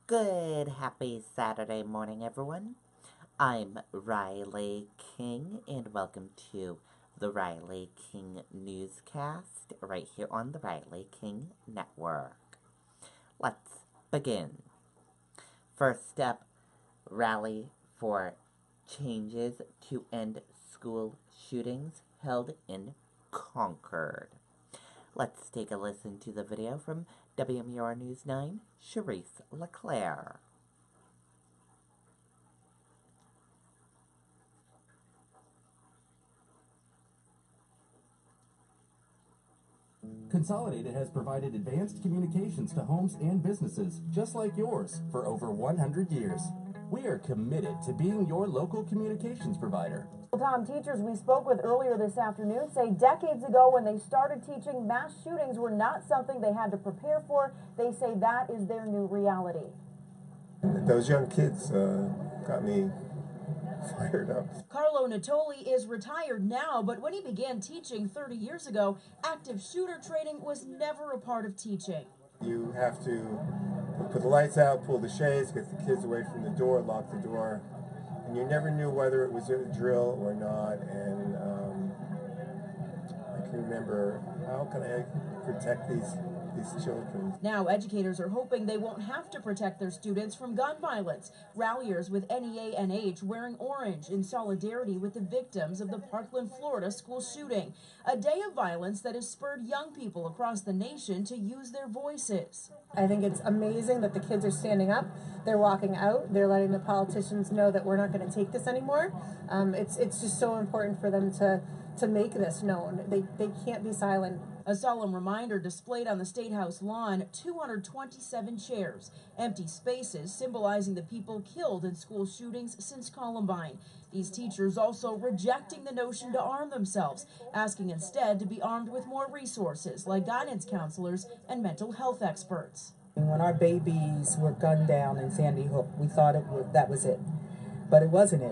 Good, happy Saturday morning, everyone. I'm Riley King, and welcome to the Riley King Newscast right here on the Riley King Network. Let's begin. First up, rally for changes to end school shootings held in Concord. Let's take a listen to the video from WMUR News 9, Charisse LeClaire. Consolidated has provided advanced communications to homes and businesses, just like yours, for over 100 years. We are committed to being your local communications provider. Tom, teachers we spoke with earlier this afternoon say decades ago when they started teaching, mass shootings were not something they had to prepare for. They say that is their new reality. Those young kids got me fired up. Carlo Natoli is retired now, but when he began teaching 30 years ago, active shooter training was never a part of teaching. You have to put the lights out, pull the shades, get the kids away from the door, lock the door. And you never knew whether it was a drill or not. And I can remember, how can I protect these children? Now educators are hoping they won't have to protect their students from gun violence. Ralliers with NEA-NH wearing orange in solidarity with the victims of the Parkland, Florida school shooting. A day of violence that has spurred young people across the nation to use their voices. I think it's amazing that the kids are standing up, they're walking out, they're letting the politicians know that we're not going to take this anymore. It's just so important for them to make this known. They can't be silent. A solemn reminder displayed on the State House lawn, 227 chairs, empty spaces symbolizing the people killed in school shootings since Columbine. These teachers also rejecting the notion to arm themselves, asking instead to be armed with more resources like guidance counselors and mental health experts. When our babies were gunned down in Sandy Hook, we thought that was it. But it wasn't.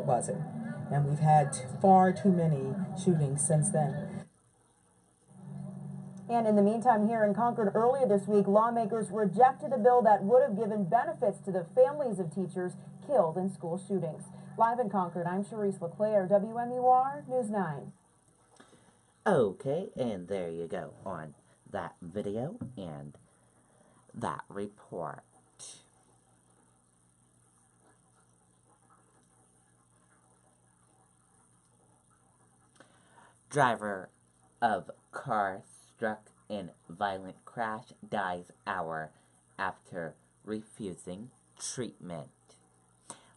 And we've had far too many shootings since then. And in the meantime, here in Concord earlier this week, lawmakers rejected a bill that would have given benefits to the families of teachers killed in school shootings. Live in Concord, I'm Charisse LeClaire, WMUR News 9. Okay, and there you go on that video and that report. Driver of car struck in violent crash dies hour after refusing treatment.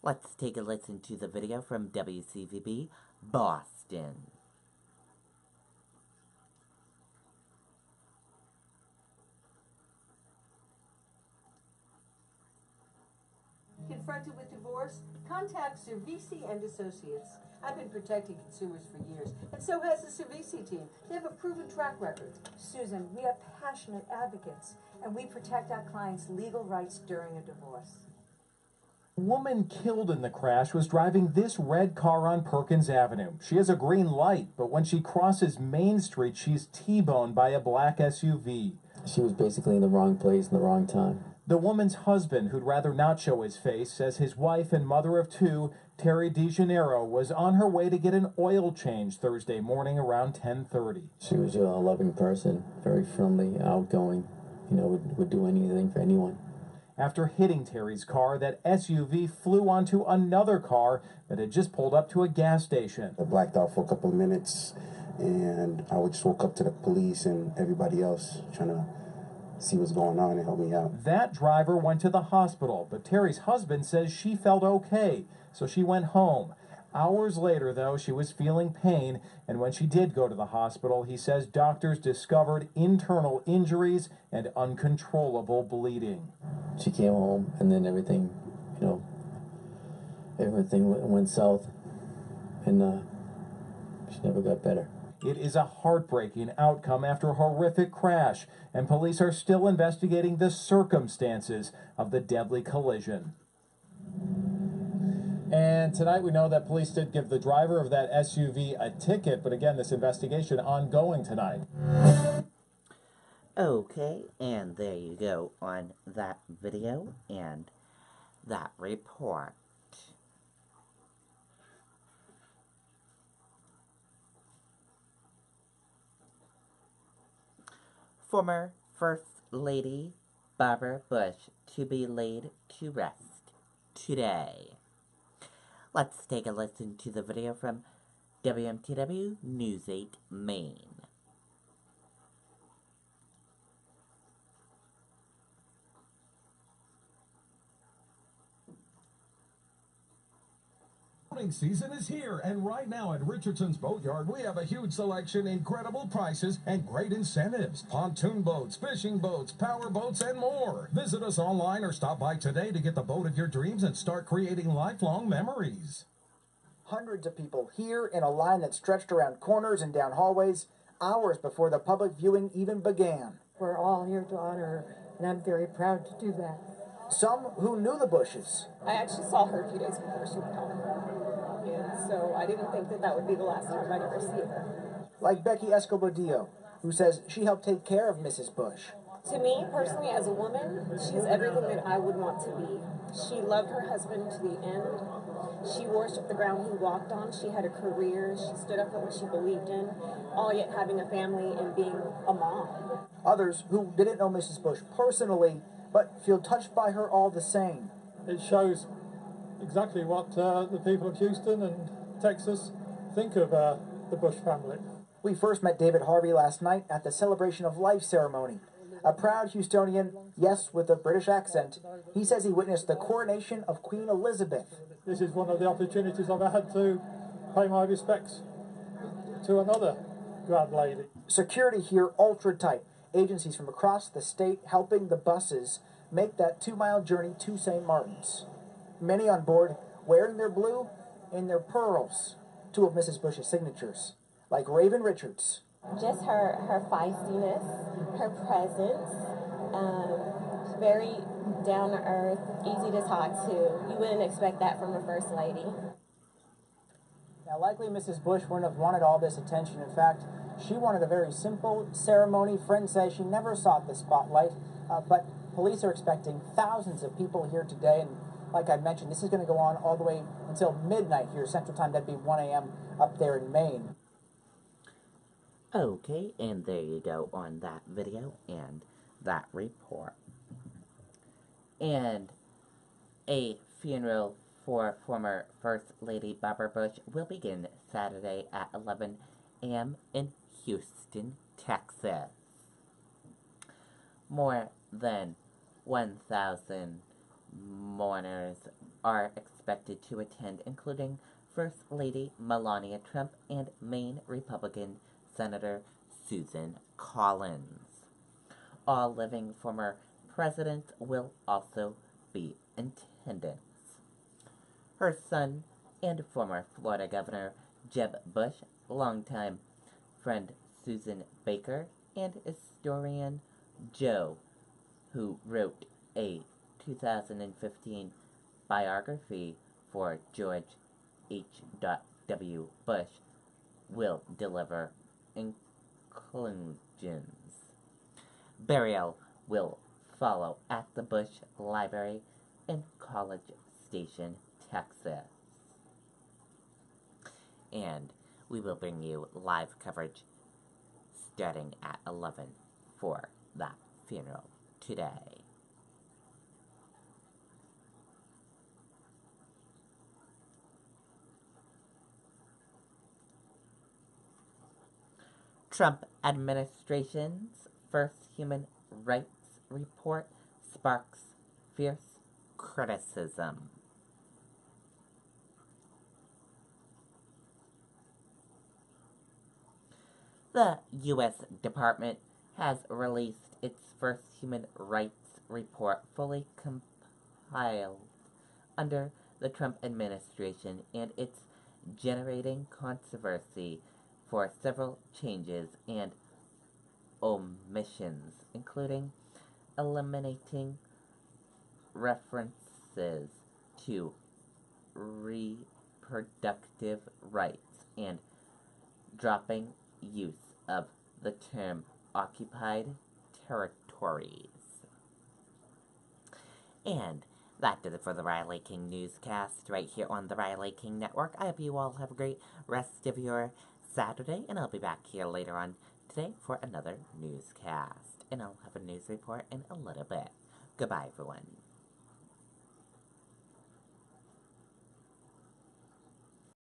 Let's take a listen to the video from WCVB Boston. Confronted with divorce? Contact Cervisi and Associates. I've been protecting consumers for years, and so has the Cervisi team. They have a proven track record. Susan, we are passionate advocates, and we protect our clients' legal rights during a divorce. A woman killed in the crash was driving this red car on Perkins Avenue. She has a green light, but when she crosses Main Street, she's T-boned by a black SUV. She was basically in the wrong place in the wrong time. The woman's husband, who'd rather not show his face, says his wife and mother of two, Terry DeJaneiro, was on her way to get an oil change Thursday morning around 10:30. She was a loving person, very friendly, outgoing, would do anything for anyone. After hitting Terry's car, that SUV flew onto another car that had just pulled up to a gas station. I blacked out for a couple of minutes, and I just woke up to the police and everybody else trying to see what's going on and help me out. That driver went to the hospital, but Terry's husband says she felt okay, so she went home. Hours later, though, she was feeling pain, and when she did go to the hospital, he says doctors discovered internal injuries and uncontrollable bleeding. She came home, and then everything went south, and she never got better. It is a heartbreaking outcome after a horrific crash, and police are still investigating the circumstances of the deadly collision. And tonight we know that police did give the driver of that SUV a ticket, but again, this investigation ongoing tonight. Okay, and there you go on that video and that report. Former First Lady Barbara Bush to be laid to rest today. Let's take a listen to the video from WMTW News 8 Maine. Boating season is here, and right now at Richardson's Boatyard, we have a huge selection, incredible prices, and great incentives. Pontoon boats, fishing boats, power boats, and more. Visit us online or stop by today to get the boat of your dreams and start creating lifelong memories. Hundreds of people here in a line that stretched around corners and down hallways, hours before the public viewing even began. We're all here to honor her, and I'm very proud to do that. Some who knew the Bushes. I actually saw her a few days before she went home. And so I didn't think that that would be the last time I'd ever see her. Like Becky Escobodillo, who says she helped take care of Mrs. Bush. To me, personally, as a woman, she's everything that I would want to be. She loved her husband to the end. She worshipped the ground he walked on. She had a career. She stood up for what she believed in, all yet having a family and being a mom. Others who didn't know Mrs. Bush personally, but feel touched by her all the same. It shows exactly what the people of Houston and Texas think of the Bush family. We first met David Harvey last night at the Celebration of Life ceremony. A proud Houstonian, yes, with a British accent, he says he witnessed the coronation of Queen Elizabeth. This is one of the opportunities I've had to pay my respects to another grand lady. Security here ultra tight. Agencies from across the state helping the buses make that 2-mile journey to St. Martin's. Many on board wearing their blue and their pearls, two of Mrs. Bush's signatures, like Raven Richards. Just her feistiness, her presence, very down to earth, easy to talk to. You wouldn't expect that from a first lady. Now, likely Mrs. Bush wouldn't have wanted all this attention. In fact, she wanted a very simple ceremony. Friends say she never sought the spotlight, but police are expecting thousands of people here today, and like I mentioned, this is going to go on all the way until midnight here, Central Time. That'd be 1 a.m. up there in Maine. Okay, and there you go on that video and that report. And a funeral for former First Lady Barbara Bush will begin Saturday at 11 a.m. in Houston, Texas. More than 1,000 mourners are expected to attend, including First Lady Melania Trump and Maine Republican Senator Susan Collins. All living former presidents will also be in attendance. Her son and former Florida Governor Jeb Bush, longtime friend Susan Baker, and historian Joe, who wrote a 2015 biography for George H.W. Bush, will deliver inclusions. Burial will follow at the Bush Library in College Station, Texas. And we will bring you live coverage starting at 11 for that funeral today. Trump administration's first human rights report sparks fierce criticism. The U.S. Department has released its first human rights report fully compiled under the Trump administration, and it's generating controversy for several changes and omissions, including eliminating references to reproductive rights and dropping use of the term occupied territories. And That did it for the Riley King Newscast right here on the Riley King Network. I hope you all have a great rest of your Saturday, and I'll be back here later on today for another newscast. And I'll have a news report in a little bit. Goodbye, everyone.